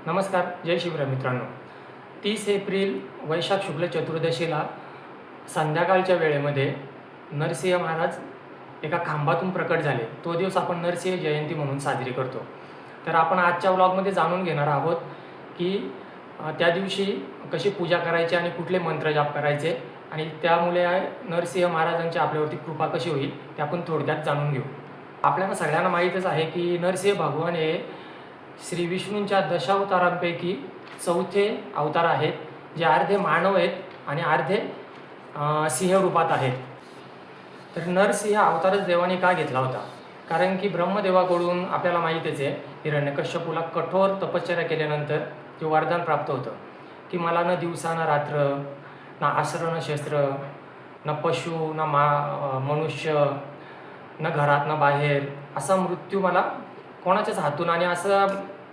नमस्कार, जय शिवराय मित्रांनो. 30 एप्रिल वैशाख शुक्ल चतुर्दशीला संध्याकाळच्या वेळेमध्ये नरसिंह महाराज एका खांबातून प्रकट झाले. तो दिवस आपण नरसिंह जयंती म्हणून साजरी करतो. तर आपण आजच्या व्लॉगमध्ये जाणून घेणार आहोत की त्या दिवशी कशी पूजा करायची आणि कुठले मंत्र जाप करायचे आणि त्यामुळे नरसिंह महाराजांची आपल्यावरती कृपा कशी होईल ते आपण थोडक्यात जाणून घेऊ. आपल्याला सगळ्यांना माहीतच आहे की नरसिंह भगवान हे श्री विष्णूंच्या दशावतारांपैकी चौथे अवतार आहेत, जे अर्धे मानव आहेत आणि अर्धे सिंह रूपात आहेत. तर नरसिंह अवतारच देवाने का घेतला होता? कारण की ब्रह्मदेवाकडून आपल्याला माहीतच आहे, हिरण्यकश्यपूला कठोर तपश्चर्या केल्यानंतर जे वरदान प्राप्त होतं की मला न दिवसा न रात्र, ना अस्त्र न शस्त्र, न पशु न मनुष्य, न घरात न बाहेर, असा मृत्यू मला कोणाच्याच हातून आणि असं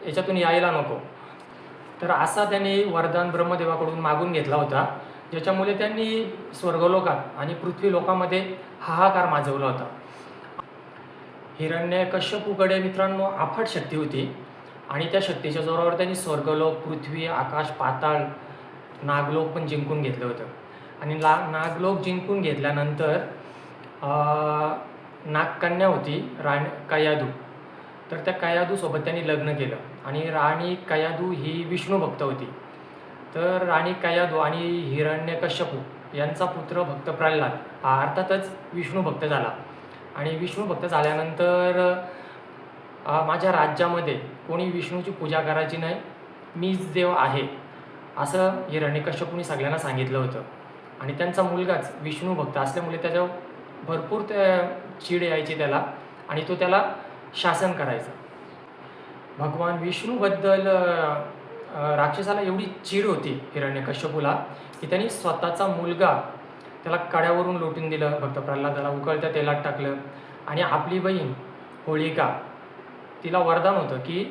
याच्यातून यायला नको. तर असा त्यांनी वरदान ब्रह्मदेवाकडून मागून घेतला होता, ज्याच्यामुळे त्यांनी स्वर्गलोकात आणि पृथ्वी लोकामध्ये हाहाकार माजवला होता. हिरण्यकश्यपूकडे मित्रांनो अफाट शक्ती होती आणि त्या शक्तीच्या जोरावर त्यांनी स्वर्गलोक, पृथ्वी, आकाश, पाताळ, नागलोक पण जिंकून घेतलं होतं. आणि नागलोक जिंकून घेतल्यानंतर नागकन्या होती कयादू. तर त्या कयादूसोबत त्यांनी लग्न केलं आणि राणी कयादू ही विष्णू भक्त होती. तर राणी कयादू आणि हिरण्यकश्यपू यांचा पुत्र भक्त प्रल्हाद हा अर्थातच विष्णू भक्त झाला. आणि विष्णू भक्त झाल्यानंतर माझ्या राज्यामध्ये कोणी विष्णूची पूजा करायची नाही, मीच देव आहे, असं हिरण्यकश्यपूने सगळ्यांना सांगितलं होतं. आणि त्यांचा मुलगाच विष्णू भक्त असल्यामुळे त्याच्यावर भरपूर चीड यायची त्याला आणि तो त्याला शासन करायचं. भगवान विष्णूबद्दल राक्षसाला एवढी चीड होती हिरण्यकश्यपूला की त्यांनी स्वतःचा मुलगा त्याला कड्यावरून लोटून दिलं, भक्त प्रल्हादाला उकळत्या तेलात टाकलं. आणि आपली बहीण होळिका, तिला वरदान होतं की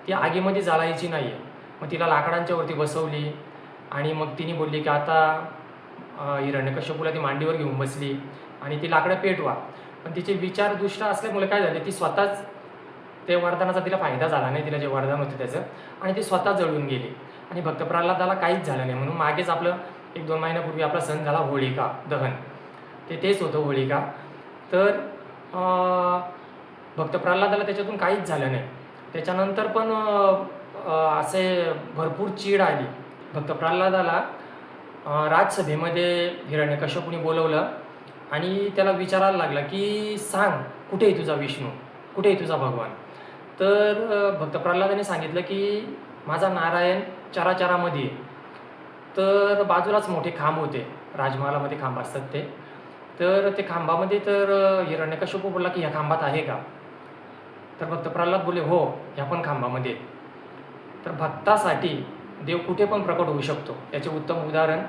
ती आगीमध्ये जाळायची नाही आहे. मग तिला लाकडांच्यावरती बसवली आणि मग तिने बोलली की आता हिरण्यकश्यपूला ती मांडीवर घेऊन बसली आणि ती लाकडं पेटवा. पण तिचे विचार दुष्ट असल्यामुळे काय झाले, ती स्वतःच ते वरदानाचा तिला फायदा झाला नाही, तिला जे वरदान होतं त्याचं, आणि ती स्वतः जळून गेली. आणि भक्त प्रल्हादाला काहीच झालं नाही. म्हणून मागेच आपलं 1-2 महिन्यापूर्वी आपला सण झाला होळिका दहन, तेच होतं होळिका. तर भक्त प्रल्हादाला त्याच्यातून काहीच झालं नाही. त्याच्यानंतर पण असे भरपूर चीड आली. भक्त प्रल्हादाला राजसभेमध्ये हिरण्यकश्यपूने बोलवलं आणि त्याला विचारायला लागला की सांग, कुठे आहे तुझा विष्णू, कुठे आहे तुझा भगवान? तर भक्त प्रल्हादाने सांगितलं की माझा नारायण चराचरामध्ये आहे. तर बाजूलाच मोठे खांब होते, राजमहालामध्ये खांब असतात ते. तर ते खांबामध्ये तर हिरण्यकश्यपू बोलला की ह्या खांबात आहे का? तर भक्त प्रल्हाद बोलले हो, ह्या पण खांबामध्ये. तर भक्तासाठी देव कुठे पण प्रकट होऊ शकतो याचे उत्तम उदाहरण,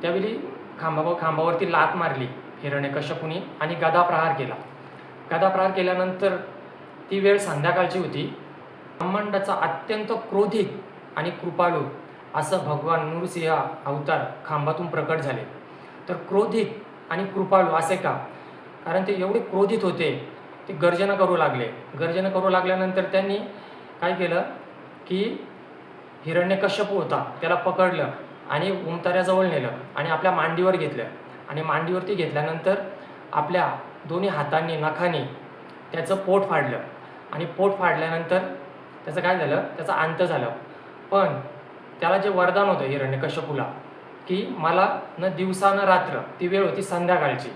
त्यावेळी खांबावरती लात मारली हिरण्यकश्यपूने आणि गदा प्रहार केला. गदा प्रहार केल्यानंतर ती वेळ संध्याकाळची होती. ब्रह्मांडाचा अत्यंत क्रोधित आणि कृपाळू असं भगवान नृसिंह अवतार खांबातून प्रकट झाले. तर क्रोधित आणि कृपाळू असे का? कारण ते एवढे क्रोधित होते, ते गर्जना करू लागले. गर्जना करू लागल्यानंतर त्यांनी काय केलं की हिरण्यकश्यपू होता त्याला पकडलं आणि उमताऱ्याजवळ नेलं आणि आपल्या मांडीवर घेतलं. आणि मांडीवरती घेतल्यानंतर आपल्या दोन्ही हातांनी नखाने त्याचं पोट फाडलं. आणि पोट फाडल्यानंतर त्याचं काय झालं, त्याचा अंत झाला. पण त्याला जे वरदान होतं हिरण्यकश्यपूला की मला न दिवसा न रात्र, ती वेळ होती संध्याकाळची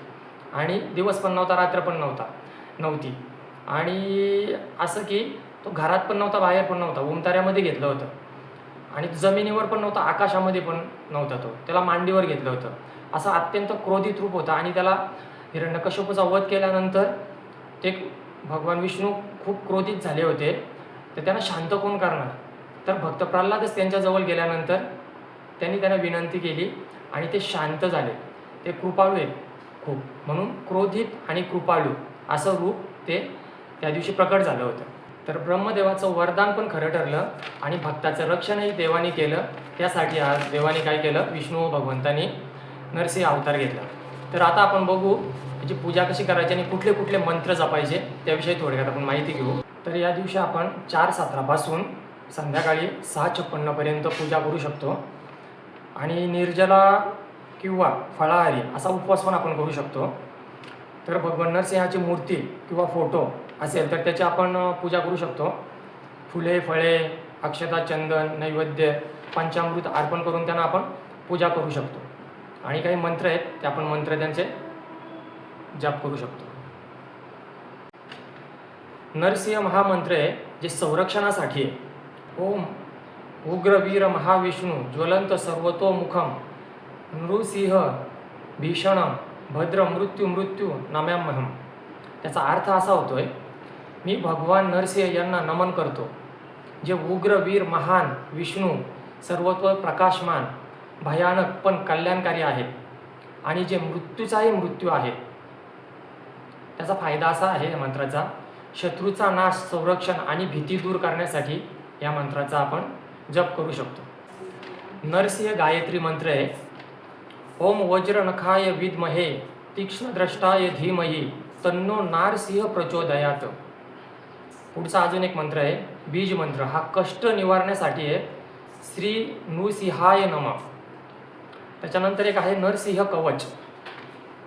आणि दिवस पण नव्हता, रात्र पण नव्हती. आणि असं की तो घरात पण नव्हता, बाहेर पण नव्हता, उमताऱ्यामध्ये घेतलं होतं. आणि जमिनीवर पण नव्हता, आकाशामध्ये पण नव्हता, तो त्याला मांडीवर घेतलं होतं. असा अत्यंत क्रोधित रूप होता. आणि त्याला हिरण्यकश्यपूचा वध केल्यानंतर ते भगवान विष्णू खूप क्रोधित झाले होते. तर त्यांना शांत कोण करणार? तर भक्त प्रल्हादच त्यांच्याजवळ गेल्यानंतर त्यांनी त्यांना विनंती केली आणि ते शांत झाले. ते कृपाळू आहेत खूप, म्हणून क्रोधित आणि कृपाळू असं रूप ते त्या दिवशी प्रकट झालं होतं. तर ब्रह्मदेवाचं वरदान पण खरं ठरलं आणि भक्ताचं रक्षणही देवाने केलं. त्यासाठी आज देवाने काय केलं, विष्णू भगवंतानी नरसिंह अवतार घेतला. तर आता आपण बघू त्याची पूजा कशी करायची आणि कुठले कुठले मंत्र जपायचे त्याविषयी थोडक्यात आपण माहिती घेऊ. तर या दिवशी आपण 4/17 पासून संध्याकाळी 6:56 पर्यंत पूजा करू शकतो. आणि निर्जला किंवा फळाहारी असा उपवास पण आपण करू शकतो. तर भगवान नरसिंहाची मूर्ती किंवा फोटो असेल तर त्याची आपण पूजा करू शकतो. फुले, फळे, अक्षता, चंदन, नैवेद्य, पंचामृत अर्पण करून त्यांना आपण पूजा करू शकतो. आणि काही मंत्र आहेत ते आपण मंत्र त्यांचे जप करू शकतो. नरसिंह महामंत्र आहे जे संरक्षणासाठी आहे. ओम उग्रवीर महाविष्णू ज्वलंत सर्वतोमुखम नृसिंह भीषणम भद्र मृत्यू मृत्यू नम्यामहम. त्याचा अर्थ असा होतोय, मी भगवान नरसिंह यांना नमन करतो, जे उग्रवीर महान विष्णू सर्वत्व प्रकाशमान भयानक पण कल्याणकारी आहेत आणि जे मृत्यूचाही मृत्यू आहे. त्याचा फायदा असा आहे या मंत्राचा, शत्रूचा नाश, संरक्षण आणि भीती दूर करण्यासाठी या मंत्राचा आपण जप करू शकतो. नरसिंह गायत्री मंत्र आहे. ओम वज्रनखाय विद्महे तीक्ष्णद्रष्टाय धीमहि तन्नो नारसिंह प्रचोदयात. पुढचा अजून एक मंत्र आहे बीज मंत्र. हा कष्ट निवारण्यासाठी आहे. श्री नृसिंहाय नमः. त्याच्यानंतर एक आहे नरसिंह कवच.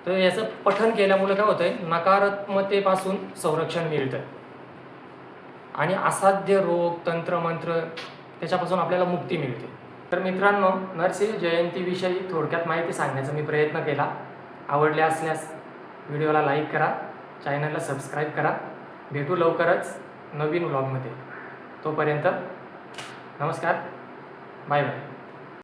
तर याचं पठण केल्यामुळे काय होतंय, नकारात्मकतेपासून संरक्षण मिळतं आणि असाध्य रोग, तंत्रमंत्र त्याच्यापासून आपल्याला मुक्ती मिळते. तर मित्रांनो, नरसिंह जयंतीविषयी थोडक्यात माहिती सांगण्याचा मी प्रयत्न केला. आवडले असल्यास व्हिडिओला लाईक करा, चॅनलला सबस्क्राईब करा. भेटू लवकरच नवीन व्लॉगमध्ये. तोपर्यंत नमस्कार, बाय बाय.